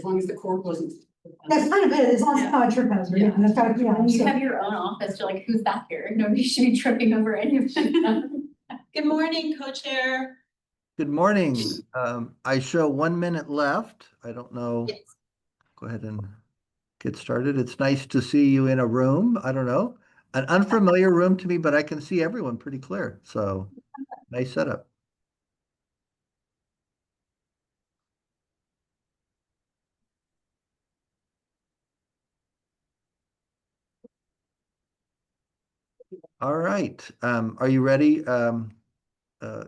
as long as the cord wasn't. That's kind of it, as long as it's not a trip hazard, yeah, that's kind of, yeah. When you So- have your own office, you're like, who's back here? Nobody should be tripping over any of it. Good morning, co-chair. Good morning. I show 1 minute left. I don't know. Yes. Go ahead and get started. It's nice to see you in a room. I don't know, an unfamiliar room to me, but I can see everyone pretty clear. So nice setup. All right. Are you ready,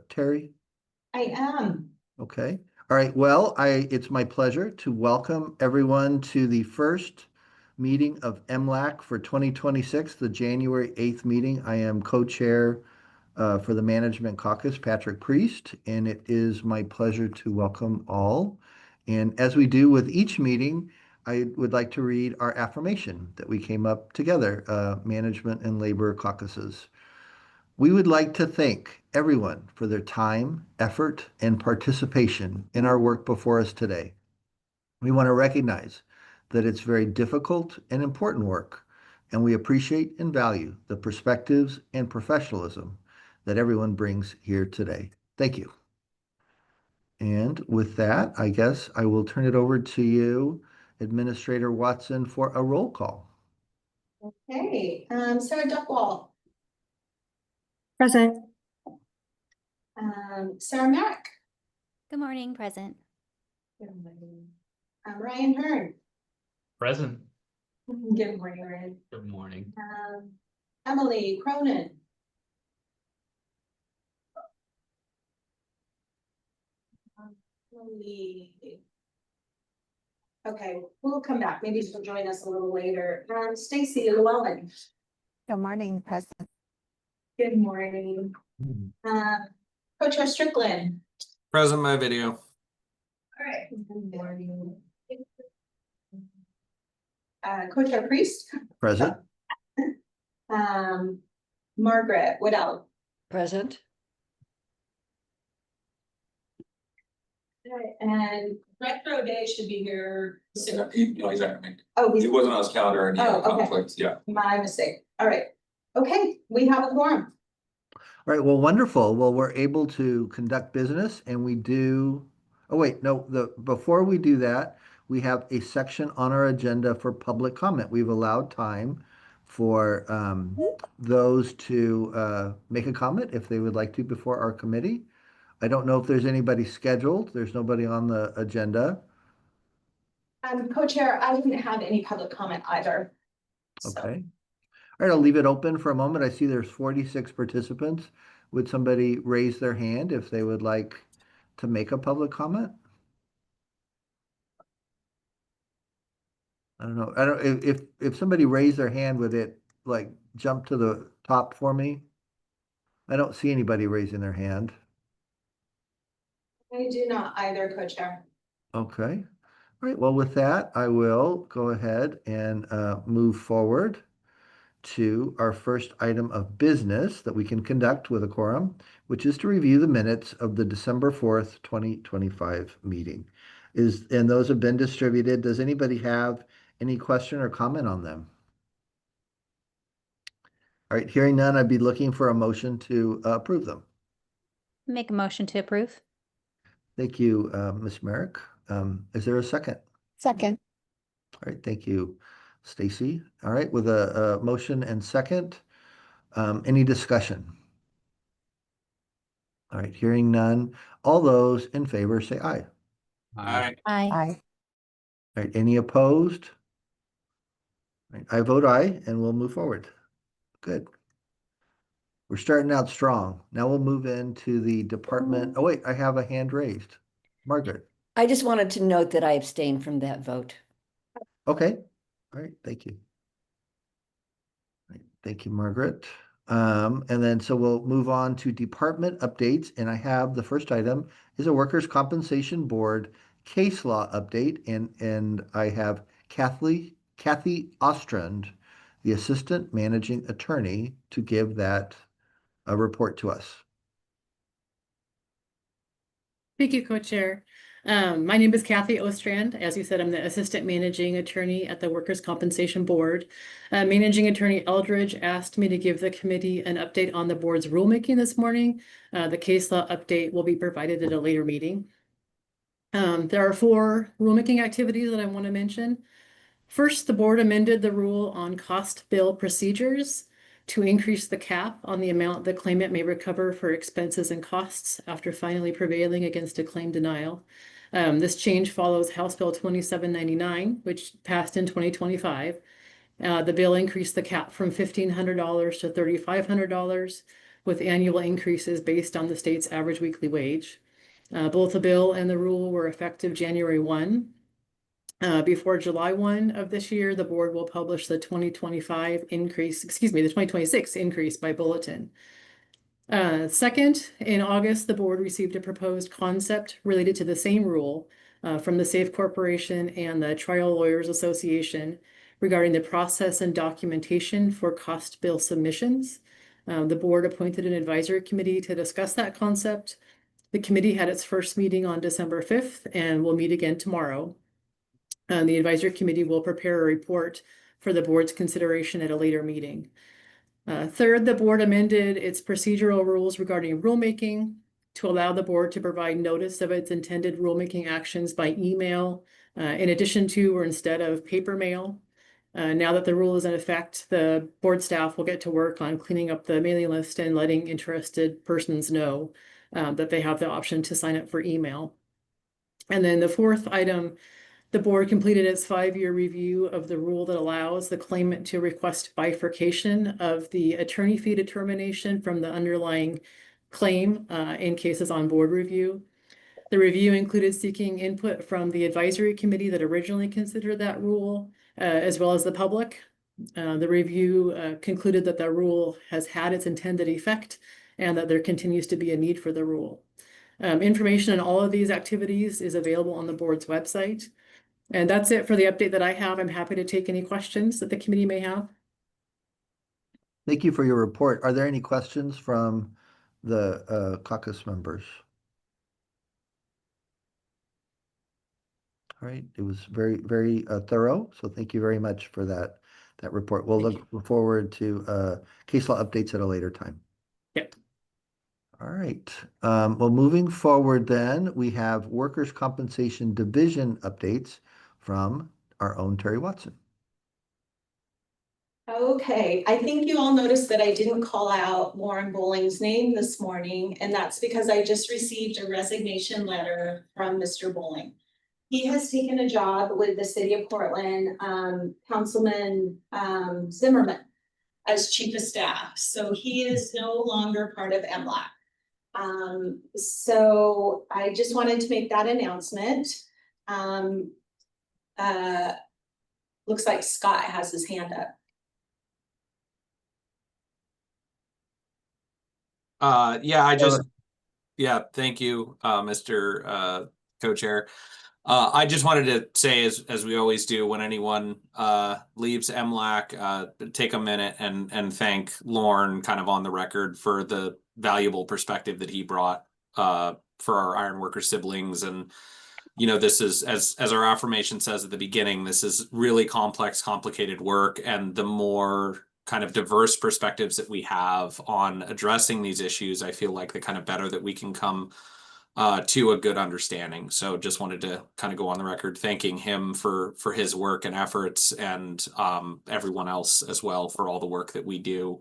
Terry? I am. Okay. All right. Well, it's my pleasure to welcome everyone to the first meeting of MLAC for 2026, the January 8th meeting. I am co-chair for the Management Caucus, Patrick Priest, and it is my pleasure to welcome all. And as we do with each meeting, I would like to read our affirmation that we came up together, Management and Labor Caucuses. We would like to thank everyone for their time, effort, and participation in our work before us today. We want to recognize that it's very difficult and important work, and we appreciate and value the perspectives and professionalism that everyone brings here today. Thank you. And with that, I guess I will turn it over to you, Administrator Watson, for a roll call. Okay, Sarah Duckwall. Present. Sarah Merrick. Good morning, present. Ryan Hearn. Present. Good morning, Ryan. Good morning. Emily Cronin. Okay, we'll come back. Maybe she'll join us a little later. Stacy Llewellyn. Good morning, present. Good morning. Co-chair Strickland. Present my video. All right. Good morning. Co-chair Priest. Present. Margaret Woodell. Present. And Retro Day should be here soon. No, he's not coming. Oh, It wasn't on his calendar and he had Oh, okay. conflicts, yeah. my mistake. All right. Okay, we have a quorum. All right, well, wonderful. Well, we're able to conduct business and we do, oh wait, no, before we do that, we have a section on our agenda for public comment. We've allowed time for those to make a comment if they would like to before our committee. I don't know if there's anybody scheduled. There's nobody on the agenda. Co-chair, I didn't have any public comment either. So, Okay. All right, I'll leave it open for a moment. I see there's 46 participants. Would somebody raise their hand if they would like to make a public comment? I don't know. I don't, if somebody raised their hand, would it like jump to the top for me? I don't see anybody raising their hand. I do not either, co-chair. Okay. All right. Well, with that, I will go ahead and move forward to our first item of business that we can conduct with a quorum, which is to review the minutes of the December 4th, 2025 meeting. And those have been distributed. Does anybody have any question or comment on them? All right, hearing none, I'd be looking for a motion to approve them. Make a motion to approve. Thank you, Ms. Merrick. Is there a second? Second. All right, thank you, Stacy. All right, with a motion and second, any discussion? All right, hearing none. All those in favor say aye. Aye. Aye. All right, any opposed? All right, I vote aye, and we'll move forward. Good. We're starting out strong. Now we'll move into the department. Oh, wait, I have a hand raised. Margaret. I just wanted to note that I abstained from that vote. Okay. All right, thank you. All right, thank you, Margaret. And then so we'll move on to department updates. And I have the first item is a Workers' Compensation Board case law update. And I have Kathy Ostrand, the Assistant Managing Attorney, to give that report to us. Thank you, Co-Chair. My name is Kathy Ostrand. As you said, I'm the Assistant Managing Attorney at the Workers' Compensation Board. Managing Attorney Eldridge asked me to give the committee an update on the board's rulemaking this morning. The case law update will be provided at a later meeting. There are 4 rulemaking activities that I want to mention. First, the board amended the rule on cost bill procedures to increase the cap on the amount the claimant may recover for expenses and costs after finally prevailing against a claim denial. This change follows House Bill 2799, which passed in 2025. The bill increased the cap from $1,500 to $3,500 with annual increases based on the state's average weekly wage. Both the bill and the rule were effective January 1. Before July 1 of this year, the board will publish the 2026 increase by bulletin. Second, in August, the board received a proposed concept related to the same rule from the Safe Corporation and the Trial Lawyers Association regarding the process and documentation for cost bill submissions. The board appointed an advisory committee to discuss that concept. The committee had its first meeting on December 5th and will meet again tomorrow. The advisory committee will prepare a report for the board's consideration at a later meeting. Third, the board amended its procedural rules regarding rulemaking to allow the board to provide notice of its intended rulemaking actions by email, in addition to or instead of paper mail. Now that the rule is in effect, the board staff will get to work on cleaning up the mailing list and letting interested persons know that they have the option to sign up for email. And then the fourth item, the board completed its 5-year review of the rule that allows the claimant to request bifurcation of the attorney fee determination from the underlying claim in cases on board review. The review included seeking input from the advisory committee that originally considered that rule, as well as the public. The review concluded that the rule has had its intended effect and that there continues to be a need for the rule. Information on all of these activities is available on the board's website. And that's it for the update that I have. I'm happy to take any questions that the committee may have. Thank you for your report. Are there any questions from the caucus members? All right, it was very, very thorough. So thank you very much for that report. We'll look forward to case law updates at a later time. Yep. All right. Well, moving forward then, we have Workers' Compensation Division updates from our own Terry Watson. Okay, I think you all noticed that I didn't call out Lauren Bowling's name this morning, and that's because I just received a resignation letter from Mr. Bowling. He has taken a job with the city of Portland, Councilman Zimmerman as chief of staff. So he is no longer part of MLAC. So I just wanted to make that announcement. Looks like Scott has his hand up. Thank you, Mr. Co-Chair. I just wanted to say, as we always do when anyone leaves MLAC, take a minute and thank Lorne kind of on the record for the valuable perspective that he brought for our ironworker siblings. And, you know, this is, as our affirmation says at the beginning, this is really complex, complicated work. And the more kind of diverse perspectives that we have on addressing these issues, I feel like the kind of better that we can come to a good understanding. So just wanted to kind of go on the record thanking him for his work and efforts, and everyone else as well for all the work that we do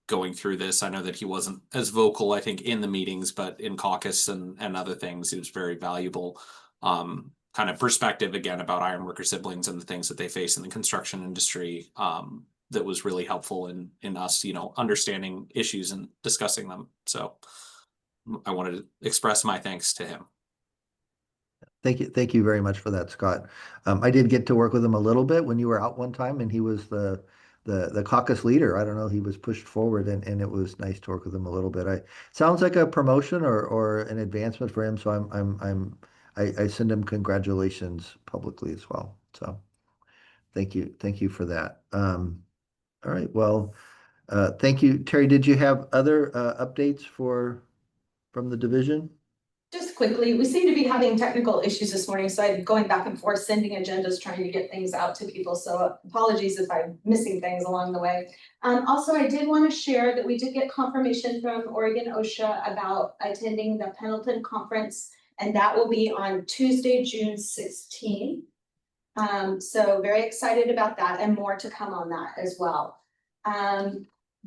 going through this. I know that he wasn't as vocal, I think, in the meetings, but in caucus and other things, it was very valuable kind of perspective again about ironworker siblings and the things that they face in the construction industry. That was really helpful in us, you know, understanding issues and discussing them. So I wanted to express my thanks to him. Thank you very much for that, Scott. I did get to work with him a little bit when you were out one time, and he was the caucus leader. I don't know, he was pushed forward, and it was nice to work with him a little bit. Sounds like a promotion or an advancement for him. So I send him congratulations publicly as well. So thank you for that. All right, well, thank you, Terry. Did you have other updates from the division? Just quickly, we seem to be having technical issues this morning, so I'm going back and forth, sending agendas, trying to get things out to people, so apologies if I'm missing things along the way. Also, I did want to share that we did get confirmation from Oregon OSHA about attending the Pendleton Conference, and that will be on Tuesday, June 16th. So very excited about that, and more to come on that as well.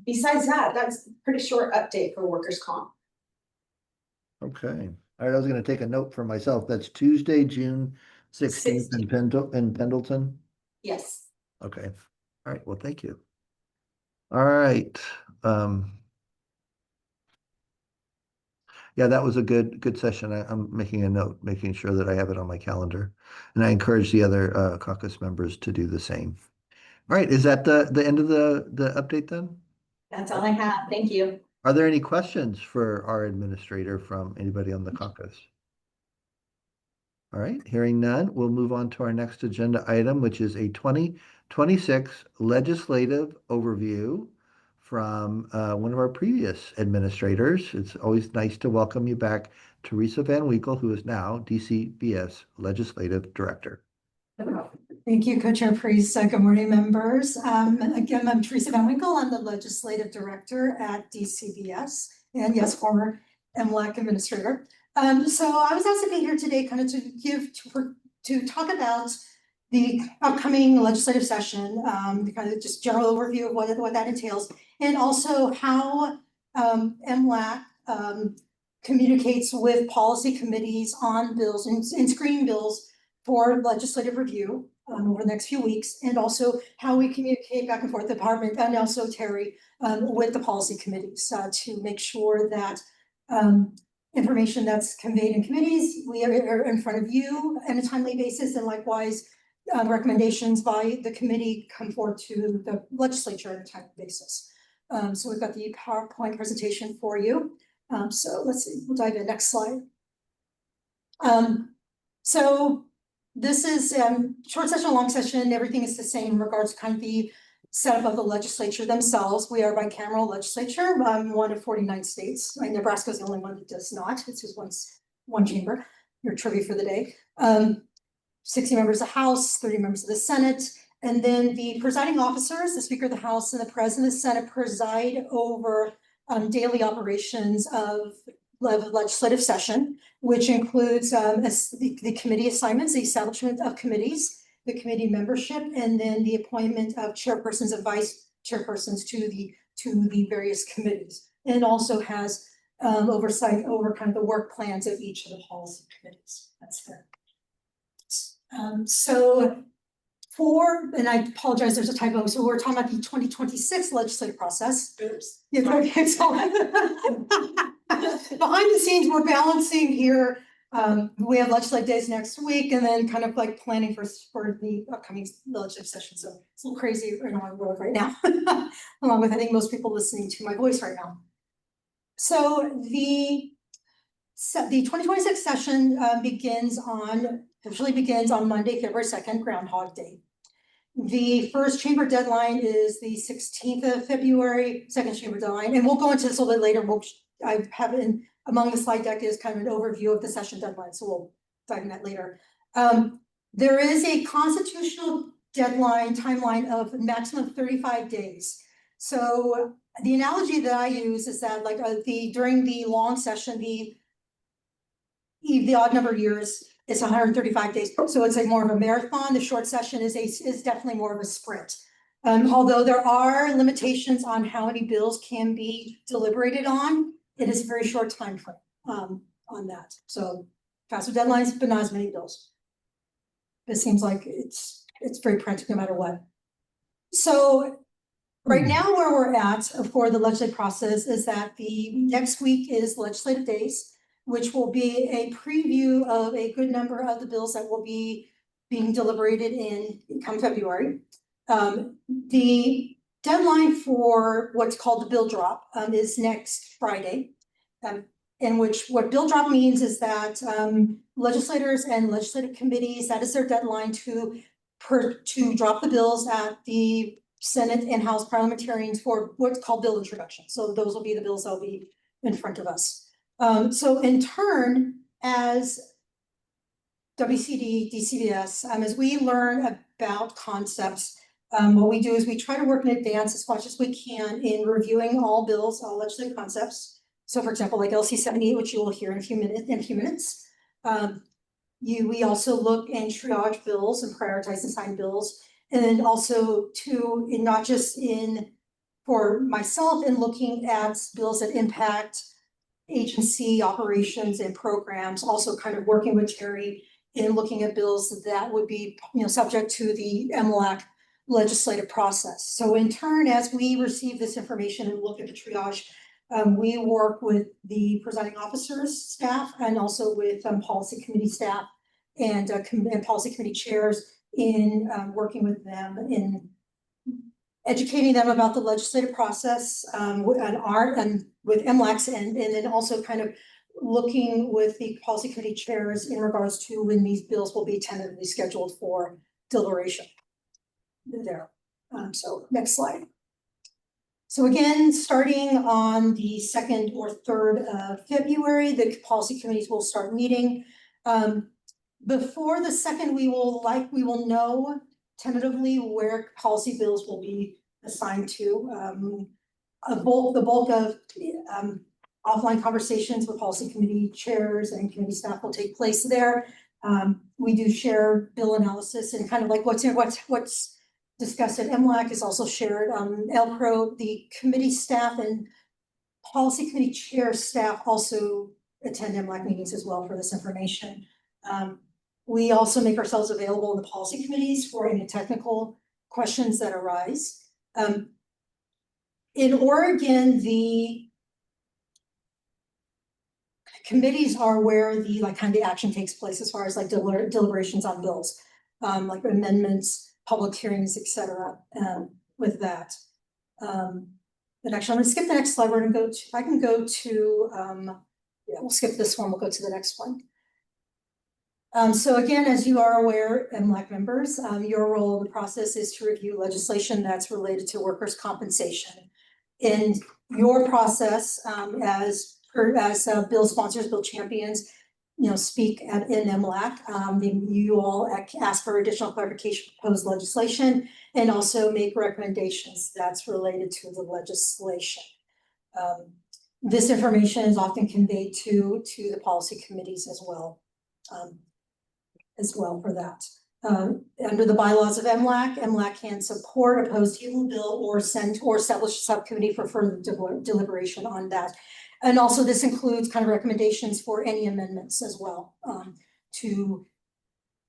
Besides that, that's a pretty short update for workers' comp. Okay. All right, I was gonna take a note for myself. That's Tuesday, June 16th in Pendleton. Yes. Okay. All right, well, thank you. All right. Yeah, that was a good session. I'm making a note, making sure that I have it on my calendar. And I encourage the other caucus members to do the same. All right, is that the end of the update then? That's all I have. Thank you. Are there any questions for our administrator from anybody on the caucus? All right, hearing none, we'll move on to our next agenda item, which is a 2026 legislative overview from one of our previous administrators. It's always nice to welcome you back, Teresa Van Winkle, who is now DCBS Legislative Director. Thank you, Co-Chair Priest. Good morning, members. Again, I'm Teresa Van Winkle. I'm the Legislative Director at DCBS, and yes, former MLAC Administrator. So I was asked to be here today kind of to talk about the upcoming legislative session, kind of just general overview of what that entails, and also how MLAC communicates with policy committees on bills and screening bills for legislative review over the next few weeks, and also how we communicate back and forth the department and also Terry with the policy committees to make sure that information that's conveyed in committees, we are in front of you on a timely basis, and likewise recommendations by the committee come forward to the legislature on a timely basis. So we've got the PowerPoint presentation for you. So let's see, we'll dive in. Next slide. So this is short session, long session, everything is the same in regards to kind of the setup of the legislature themselves. We are bicameral legislature, one of 49 states. Nebraska is the only one that does not. It's just one chamber. Your trivia for the day. 60 members of the House, 30 members of the Senate, and then the presiding officers, the Speaker of the House and the President of the Senate, preside over daily operations of legislative session, which includes the committee assignments, the establishment of committees, the committee membership, and then the appointment of chairpersons and vice chairpersons to the various committees. And it also has oversight over kind of the work plans of each of the policy committees. That's fair. So and I apologize, there's a typo. So we're talking about the 2026 legislative process. Oops. Yeah, behind the scenes, we're balancing here. We have legislative days next week, and then kind of like planning for the upcoming legislative session. So it's a little crazy in our world right now, along with I think most people listening to my voice right now. So the 2026 session officially begins on Monday, February 2nd, Groundhog Day. The first chamber deadline is the 16th of February, second chamber deadline, and we'll go into this a little bit later. I have in among the slide deck is kind of an overview of the session deadline, so we'll dive in that later. There is a constitutional deadline timeline of maximum 35 days. So the analogy that I use is that like during the long session, the odd number of years is 135 days. So it's more of a marathon. The short session is definitely more of a sprint. Although there are limitations on how many bills can be deliberated on, it is a very short time frame on that. So faster deadlines, but not as many bills. It seems like it's very practical no matter what. So right now where we're at for the legislative process is that the next week is legislative days, which will be a preview of a good number of the bills that will be being deliberated in come February. The deadline for what's called the bill drop is next Friday, in which what bill drop means is that legislators and legislative committees, that is their deadline to drop the bills at the Senate and House parliamentarians for what's called bill introduction. So those will be the bills that will be in front of us. So in turn, as WCD, DCBS, as we learn about concepts, what we do is we try to work in advance as much as we can in reviewing all bills, all legislative concepts. So for example, like LC 78, which you will hear in a few minutes. We also look and triage bills and prioritize and sign bills. And then also not just for myself in looking at bills that impact agency operations and programs, also kind of working with Terry in looking at bills that would be, subject to the MLAC legislative process. So in turn, as we receive this information and look at the triage, we work with the presiding officers staff and also with policy committee staff and policy committee chairs in working with them in educating them about the legislative process and with MLACs and then also kind of looking with the policy committee chairs in regards to when these bills will be tentatively scheduled for deliberation. There. So next slide. So again, starting on the 2nd or 3rd of February, the policy committees will start meeting. Before the 2nd, we will know tentatively where policy bills will be assigned to. The bulk of offline conversations with policy committee chairs and committee staff will take place there. We do share bill analysis and kind of like what's discussed at MLAC is also shared. LPRO, the committee staff and policy committee chair staff also attend MLAC meetings as well for this information. We also make ourselves available in the policy committees for any technical questions that arise. In Oregon, the committees are where the kind of action takes place as far as like deliberations on bills, like amendments, public hearings, etc. With that. But actually, I'm going to skip the next slide. We're going to go to, if I can go to, yeah, we'll skip this one. We'll go to the next one. So again, as you are aware, MLAC members, your role in the process is to review legislation that's related to workers' compensation. In your process, as bill sponsors, bill champions, speak in MLAC, you all ask for additional clarification of proposed legislation and also make recommendations that's related to the legislation. This information is often conveyed to the policy committees as well for that. Under the bylaws of MLAC can support, oppose, table a bill, or establish a subcommittee for further deliberation on that. And also this includes kind of recommendations for any amendments as well, to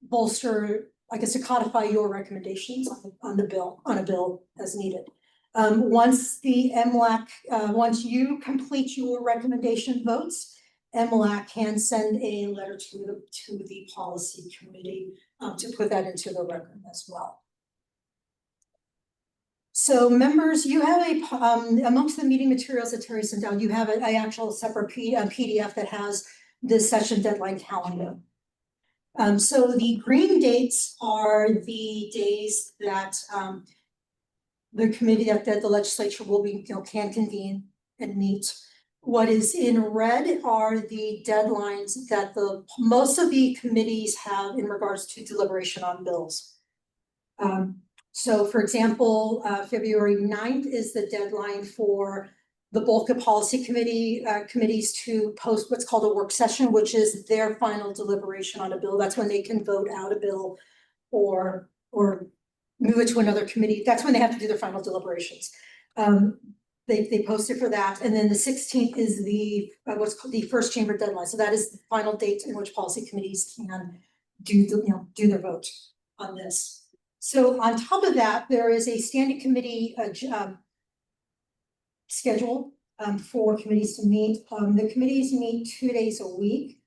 bolster, I guess, to codify your recommendations on a bill as needed. Once the MLAC, once you complete your recommendation votes, MLAC can send a letter to the policy committee to put that into the record as well. So members, you have amongst the meeting materials that Terry sent out, you have an actual separate PDF that has this session deadline calendar. So the green dates are the days that the committee that the legislature will be, can convene and meet. What is in red are the deadlines that most of the committees have in regards to deliberation on bills. So for example, February 9th is the deadline for the bulk of policy committees to post what's called a work session, which is their final deliberation on a bill. That's when they can vote out a bill or move it to another committee. That's when they have to do their final deliberations. They posted for that. And then the 16th is the what's called the first chamber deadline. So that is the final date in which policy committees can do their vote on this. So on top of that, there is a standing committee schedule for committees to meet. The committees meet 2 days a week.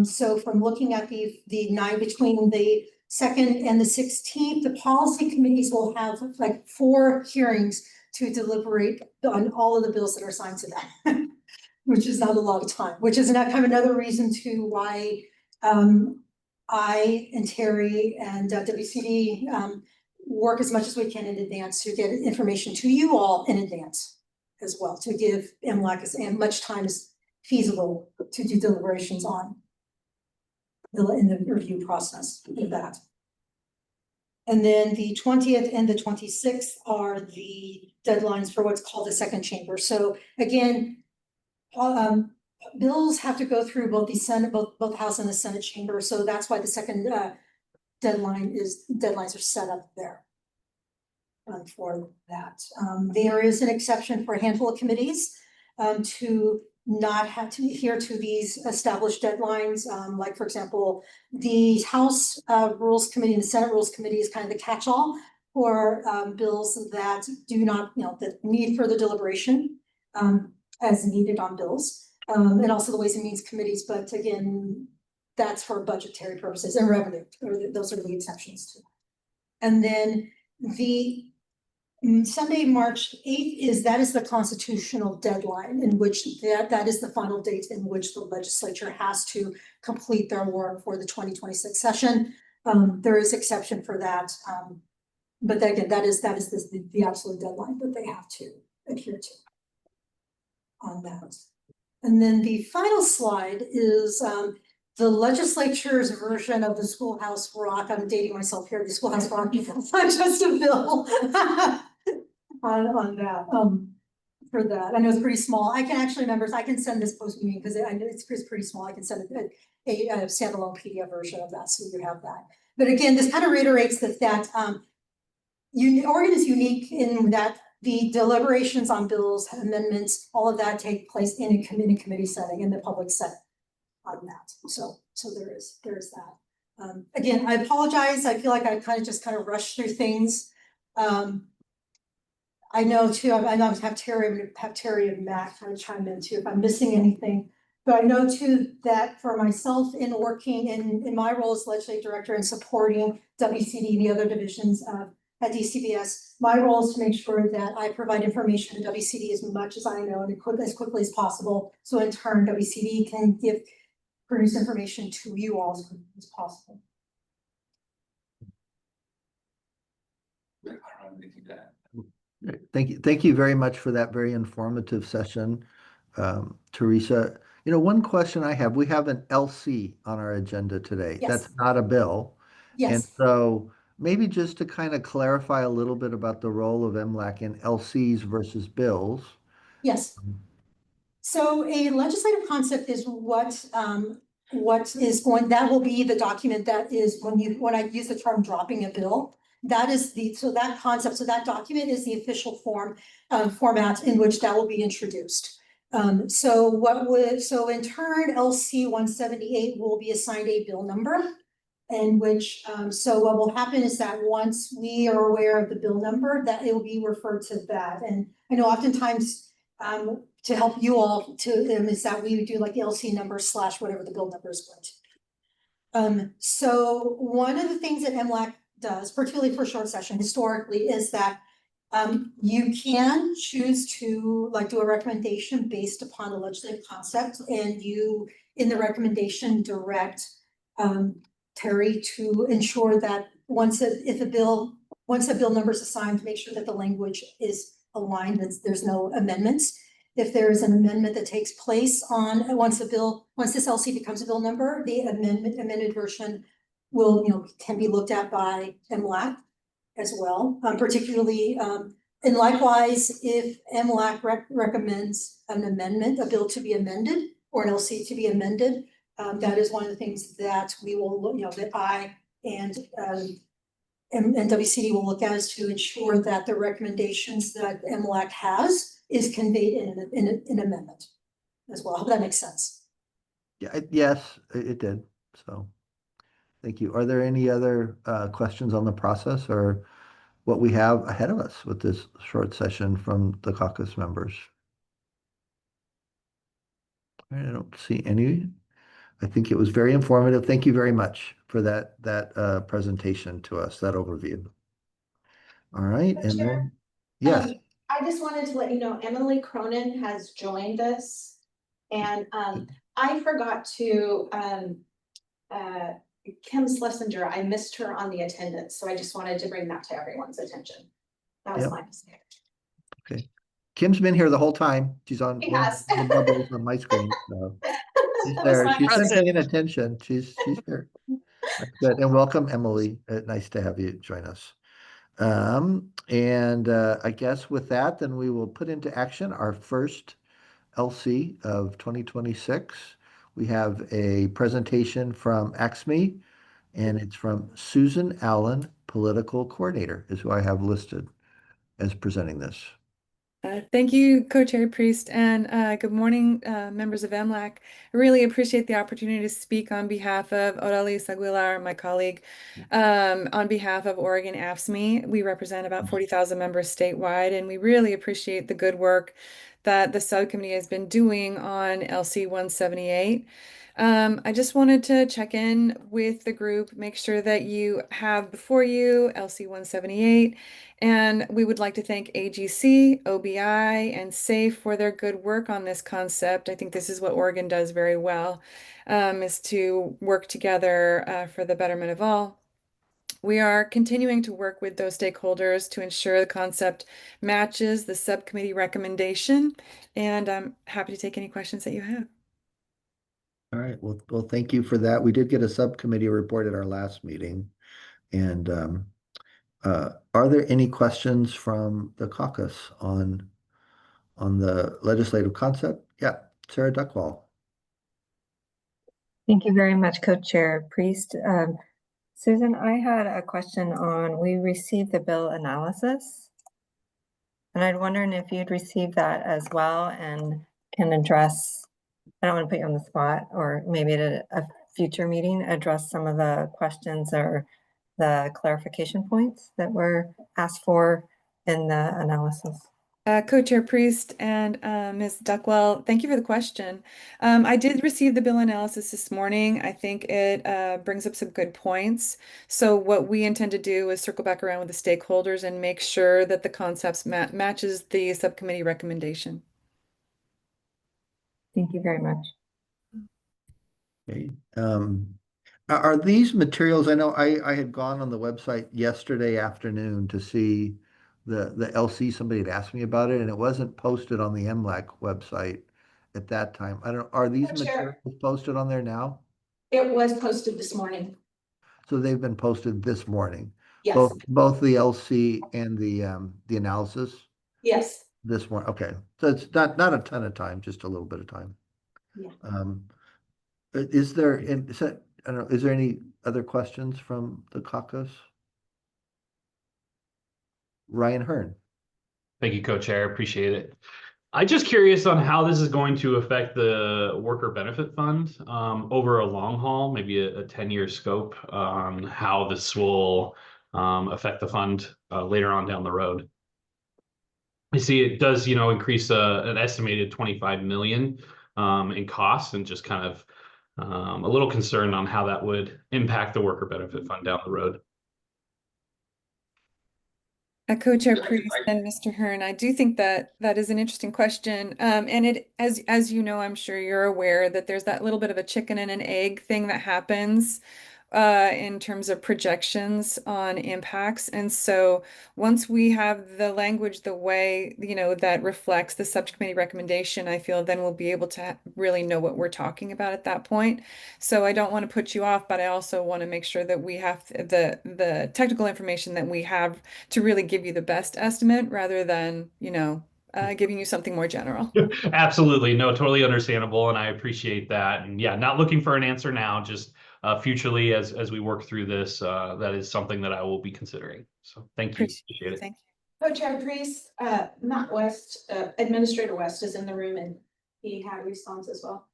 So from looking at the night between the 2nd and the 16th, the policy committees will have like 4 hearings to deliberate on all of the bills that are assigned to them, which is not a lot of time, which is kind of another reason to why I and Terry and WCD work as much as we can in advance to get information to you all in advance as well, to give MLAC as much time as feasible to do deliberations on. in the review process of that. And then the 20th and the 26th are the deadlines for what's called the second chamber. So again, bills have to go through both the Senate, both the House and the Senate chamber. So that's why the second deadlines are set up there for that. There is an exception for a handful of committees to not have to adhere to these established deadlines. Like for example, the House Rules Committee and the Senate Rules Committee is kind of the catch-all for bills that do not, that need further deliberation as needed on bills. And also the Ways and Means Committees, but again, that's for budgetary purposes and revenue, those are the exceptions to. And then the Sunday, March 8th is the constitutional deadline in which that is the final date in which the legislature has to complete their work for the 2026 session. There is exception for that. But again, that is the absolute deadline that they have to adhere to on that. And then the final slide is the legislature's version of the Schoolhouse Rock. I'm dating myself here, the Schoolhouse Rock, it's not just a bill on that, for that. I know it's pretty small. I can actually remember, I can send this post meeting because I know it's pretty small. I can send a standalone PDF version of that, so you have that. But again, this kind of reiterates that Oregon is unique in that the deliberations on bills, amendments, all of that take place in a committee setting, in the public setting on that. So there is that. Again, I apologize. I feel like I kind of rushed through things. I know too, I know have Terry and Matt kind of chime in too if I'm missing anything. But I know too that for myself in working in my role as legislative director and supporting WCD and the other divisions at DCBS, my role is to make sure that I provide information to WCD as much as I know and as quickly as possible. So in turn, WCD can produce information to you all as quickly as possible. I don't have anything to add. Thank you very much for that very informative session, Teresa. One question I have, we have an LC on our agenda today. Yes. That's not a bill. Yes. And so maybe just to kind of clarify a little bit about the role of MLAC in LCs versus bills. Yes. So a legislative concept is what is going, that will be the document that is when I use the term dropping a bill, that is that concept, so that document is the official format in which that will be introduced. So in turn, LC 178 will be assigned a bill number. In which, so what will happen is that once we are aware of the bill number, that it will be referred to that. And I know oftentimes, to help you all is that we would do like the LC number / whatever the bill number is going to be. So one of the things that MLAC does, particularly for short session historically, is that you can choose to do a recommendation based upon the legislative concept, and you in the recommendation direct Terry to ensure that once a bill number is assigned, make sure that the language is aligned, that there's no amendments. If there is an amendment that takes place once this LC becomes a bill number, the amended version can be looked at by MLAC as well, particularly and likewise, if MLAC recommends an amendment, a bill to be amended or an LC to be amended, that is one of the things that we will look, that I and WCD will look at, is to ensure that the recommendations that MLAC has is conveyed in an amendment as well. I hope that makes sense. Yeah, yes, it did. So thank you. Are there any other questions on the process or what we have ahead of us with this short session from the caucus members? I don't see any. I think it was very informative. Thank you very much for that presentation to us, that overview. All right, and then, yes. I just wanted to let you know, Emily Cronin has joined us. And I forgot to, Kim Schlesinger, I missed her on the attendance. So I just wanted to bring that to everyone's attention. That was my mistake. Okay. Kim's been here the whole time. She's on She has. the bubbles on my screen. So. She's That was there. my She's been mistake. paying attention. She's here. That's good. And welcome, Emily. Nice to have you join us. I guess with that, then we will put into action our first LC of 2026. We have a presentation from AXME, and it's from Susan Allen, Political Coordinator, is who I have listed as presenting this. Thank you, Co-Chair Priest, and good morning, members of MLAC. I really appreciate the opportunity to speak on behalf of Odalis Aguilar, my colleague, on behalf of Oregon AFSCME. We represent about 40,000 members statewide, and we really appreciate the good work that the subcommittee has been doing on LC 178. I just wanted to check in with the group, make sure that you have before you LC 178. And we would like to thank AGC, OBI, and SAFE for their good work on this concept. I think this is what Oregon does very well, is to work together for the betterment of all. We are continuing to work with those stakeholders to ensure the concept matches the subcommittee recommendation, and I'm happy to take any questions that you have. All right. Well, thank you for that. We did get a subcommittee report at our last meeting. And are there any questions from the caucus on the legislative concept? Yeah, Sarah Duckwall. Thank you very much, Co-Chair Priest. Susan, I had a question on, we received the bill analysis. And I'm wondering if you'd received that as well and can address, I don't want to put you on the spot, or maybe at a future meeting, address some of the questions or the clarification points that were asked for in the analysis. Co-Chair Priest and Ms. Duckwell, thank you for the question. I did receive the bill analysis this morning. I think it brings up some good points. So what we intend to do is circle back around with the stakeholders and make sure that the concepts matches the subcommittee recommendation. Thank you very much. Okay. Are these materials, I know I had gone on the website yesterday afternoon to see the LC, somebody had asked me about it, and it wasn't posted on the MLAC website at that time. I don't, are these Sure. materials posted on there now? It was posted this morning. So they've been posted this morning. Yes, Both the LC and the analysis yes. this morning. Okay. So it's not a ton of time, just a little bit of time. Yeah. Is there, I don't know, is there any other questions from the caucus? Ryan Hearn. Thank you, Co-Chair. Appreciate it. I'm just curious on how this is going to affect the worker benefit fund over a long haul, maybe a 10-year scope on how this will affect the fund later on down the road. I see it does, increase an estimated 25 million in costs, and just kind of a little concerned on how that would impact the worker benefit fund down the road. Co-Chair Priest and Mr. Hearn, I do think that is an interesting question. And it, as you know, I'm sure you're aware that there's that little bit of a chicken and an egg thing that happens in terms of projections on impacts. And so once we have the language the way, that reflects the subcommittee recommendation, I feel then we'll be able to really know what we're talking about at that point. So I don't want to put you off, but I also want to make sure that we have the technical information that we have to really give you the best estimate rather than, giving you something more general. Absolutely. No, totally understandable. And I appreciate that. And yeah, not looking for an answer now, just futurely as we work through this, that is something that I will be considering. So thank you. Appreciate it. Thank you. Co-Chair Priest, Matt West, Administrator West is in the room, and he had a response as well.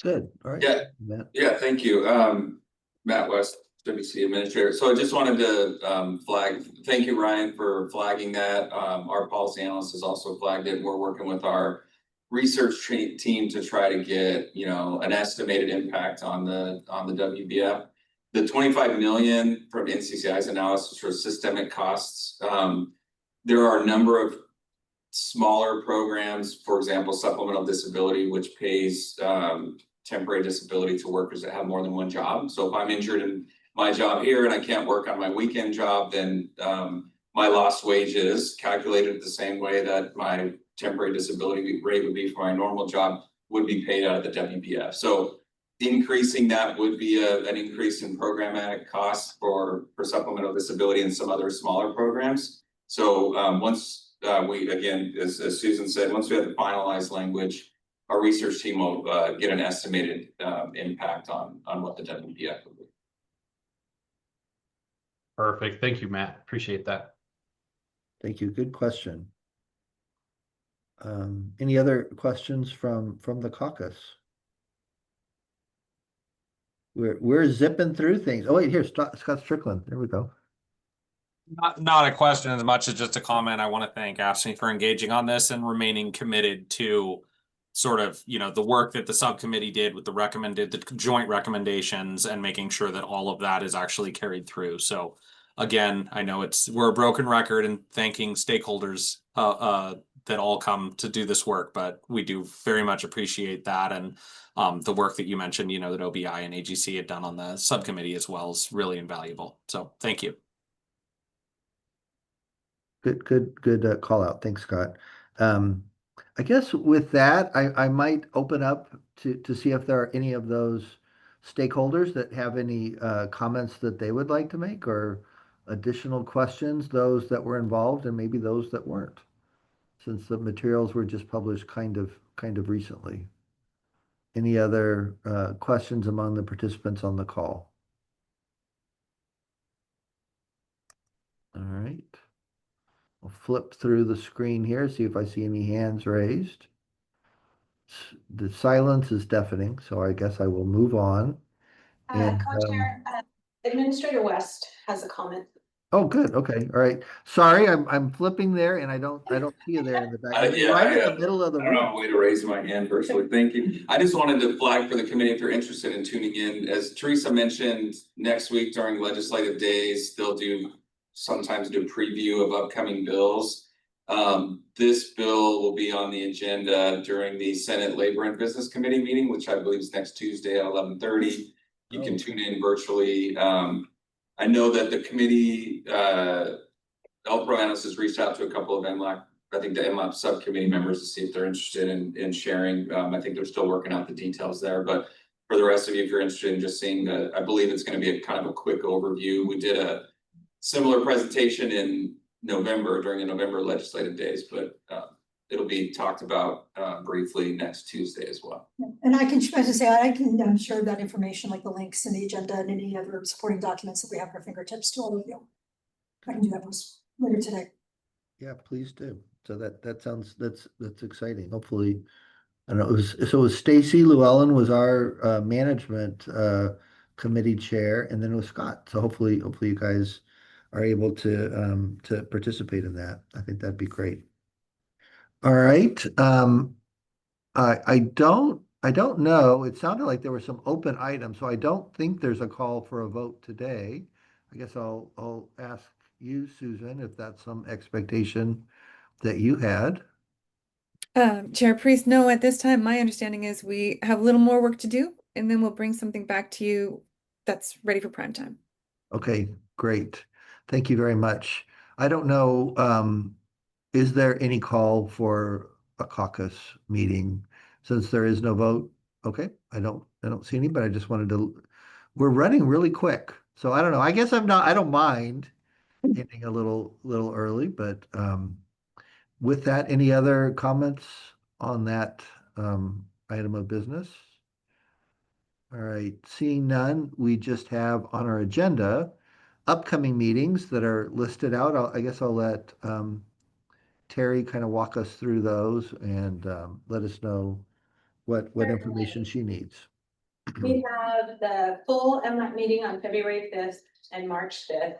Good. All right. Yeah. Matt. Yeah, thank you. Matt West, WC Administrator. So I just wanted to thank you, Ryan, for flagging that. Our policy analyst has also flagged it. We're working with our research team to try to get, an estimated impact on the WBF. The 25 million from NCCI's analysis for systemic costs. There are a number of smaller programs, for example, supplemental disability, which pays temporary disability to workers that have more than one job. So if I'm injured in my job here and I can't work on my weekend job, then my lost wages calculated the same way that my temporary disability rate would be for my normal job would be paid out of the WPF. So increasing that would be an increase in programmatic costs for supplemental disability and some other smaller programs. So once we, again, as Susan said, once we have the finalized language, our research team will get an estimated impact on what the WPF would be. Perfect. Thank you, Matt. Appreciate that. Thank you. Good question. Any other questions from the caucus? We're zipping through things. Oh wait, here, Scott Strickland. There we go. Not a question as much as just a comment. I want to thank Ashley for engaging on this and remaining committed to sort of, the work that the subcommittee did with the joint recommendations and making sure that all of that is actually carried through. So again, I know we're a broken record in thanking stakeholders that all come to do this work, but we do very much appreciate that. And the work that you mentioned, that OBI and AGC had done on the subcommittee as well is really invaluable. So thank you. Good call out. Thanks, Scott. I guess with that, I might open up to see if there are any of those stakeholders that have any comments that they would like to make or additional questions, those that were involved and maybe those that weren't, since the materials were just published kind of recently. Any other questions among the participants on the call? All right. I'll flip through the screen here, see if I see any hands raised. The silence is deafening, so I guess I will move on. Co-chair, Administrator West has a comment. Oh, good. Okay. All right. Sorry, I'm flipping there, and I don't see you there in the back. Yeah, Right in the middle of the I don't room. have a way to raise my hand virtually. Thank you. I just wanted to flag for the committee if they're interested in tuning in. As Teresa mentioned, next week during legislative days, they'll sometimes do a preview of upcoming bills. This bill will be on the agenda during the Senate Labor and Business Committee meeting, which I believe is next Tuesday at 11:30. You can tune in virtually. I know that the committee, LPRO analysts has reached out to a couple of MLAC, I think the MLAC subcommittee members to see if they're interested in sharing. I think they're still working out the details there, but for the rest of you, if you're interested in just seeing I believe it's going to be a kind of a quick overview. We did a similar presentation in November during the November legislative days, but it'll be talked about briefly next Tuesday as well. And I can share that information, like the links and the agenda and any other supporting documents that we have at our fingertips to all of you. I can do that later today. Yeah, please do. So that's exciting. Hopefully, I don't know. It was Stacy Llewellyn was our management committee chair, and then it was Scott. So hopefully you guys are able to participate in that. I think that'd be great. All right. I don't know. It sounded like there were some open items, so I don't think there's a call for a vote today. I guess I'll ask you, Susan, if that's some expectation that you had. Chair Priest, no, at this time, my understanding is we have a little more work to do, and then we'll bring something back to you that's ready for prime time. Okay, great. Thank you very much. I don't know, is there any call for a caucus meeting since there is no vote? Okay, I don't see any, but I just wanted we're running really quick. So I don't know. I guess I don't mind ending a little early, but with that, any other comments on that item of business? All right, seeing none, we just have on our agenda upcoming meetings that are listed out. I guess I'll let Terry kind of walk us through those and let us know what information she needs. We have the full MLAC meeting on February 5th and March 5th.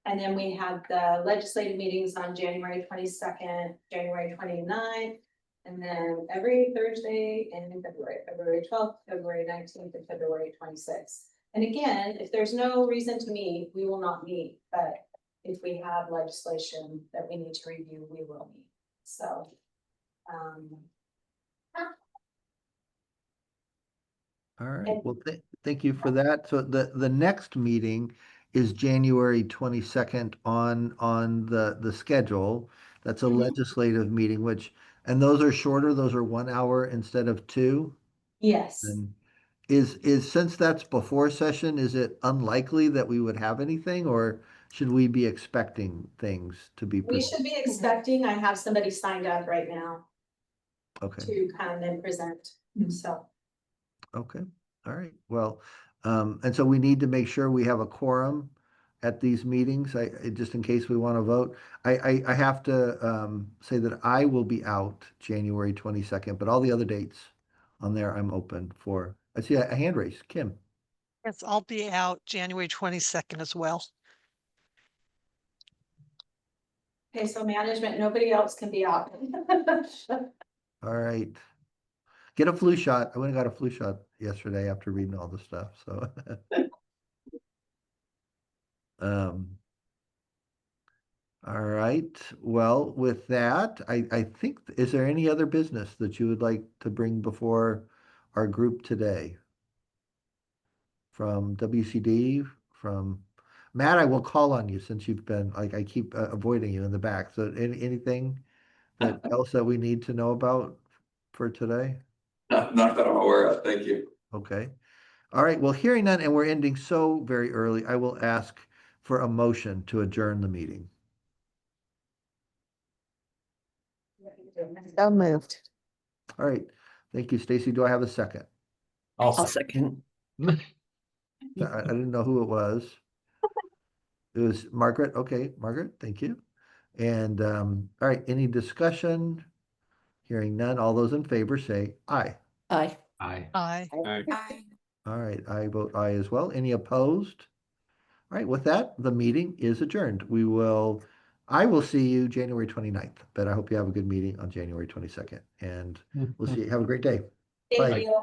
And then we have the legislative meetings on January 22nd, January 29th, and then every Thursday in February 12th, February 19th, and February 26th. And again, if there's no reason to meet, we will not meet, but if we have legislation that we need to review, we will meet. So, all right, well, thank you for that. So the next meeting is January 22nd on the schedule. That's a legislative meeting, and those are shorter. Those are 1 hour instead of 2. Yes. And is since that's before session, is it unlikely that we would have anything, or should we be expecting things to be? We should be expecting, I have somebody signed up right now Okay, to come and present, so. okay, all right, well, and so we need to make sure we have a quorum at these meetings, just in case we want to vote. I have to, say that I will be out January 22nd, but all the other dates on there I'm open for. I see a hand raise, Kim. Yes, I'll be out January 22nd as well. Okay, so management, nobody else can be out. All right. Get a flu shot. I went and got a flu shot yesterday after reading all the stuff, so. All right, well, with that, I think, is there any other business that you would like to bring before our group today? From WCD, from Matt, I will call on you since you've been, like, I keep avoiding you in the back. So anything that else that we need to know about for today? Not that I'm aware of, thank you. Okay. All right, well, hearing none, and we're ending so very early, I will ask for a motion to adjourn the meeting. So moved. All right, thank you, Stacy. Do I have a second? I'll second. I didn't know who it was. It was Margaret. Okay, Margaret, thank you. And all right, any discussion? Hearing none, all those in favor say aye. Aye. Aye. Aye. All right, I vote aye as well. Any opposed? All right, with that, the meeting is adjourned. I will see you January 29th, but I hope you have a good meeting on January 22nd. And we'll see you. Have a great day. Thank Bye. you.